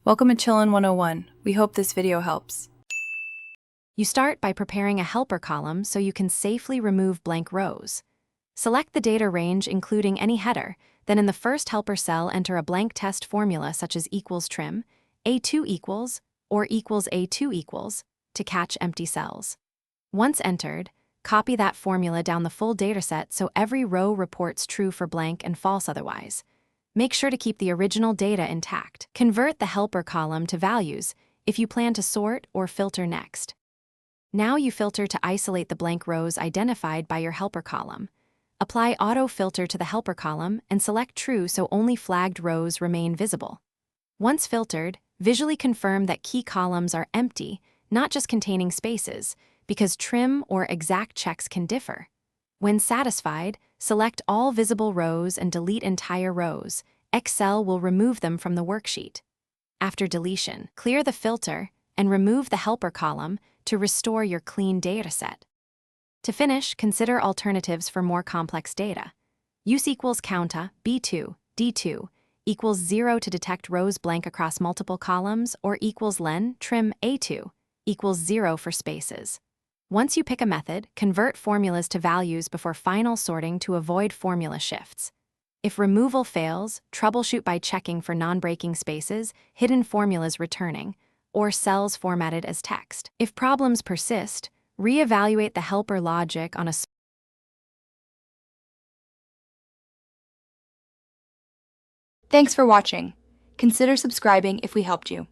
Welcome to Chillin' 101. We hope this video helps. You start by preparing a helper column so you can safely remove blank rows. Select the data range including any header, then in the first helper cell enter a blank test formula such as equals trim, A2 equals, or equals A2 equals, to catch empty cells. Once entered, copy that formula down the full dataset so every row reports true for blank and false otherwise. Make sure to keep the original data intact. Convert the helper column to values if you plan to sort or filter next. Now you filter to isolate the blank rows identified by your helper column. Apply Auto Filter to the helper column and select True so only flagged rows remain visible. Once filtered, visually confirm that key columns are empty, not just containing spaces, because trim or exact checks can differ. When satisfied, select all visible rows and delete entire rows. Excel will remove them from the worksheet. After deletion, clear the filter and remove the helper column to restore your clean dataset. To finish, consider alternatives for more complex data. Use equals counta, B2, D2, equals 0 to detect rows blank across multiple columns, or equals len, trim, A2, equals 0 for spaces. Once you pick a method, convert formulas to values before final sorting to avoid formula shifts. If removal fails, troubleshoot by checking for non-breaking spaces, hidden formulas returning, or cells formatted as text. If problems persist, reevaluate the helper logic on a Thanks for watching. Consider subscribing if we helped you.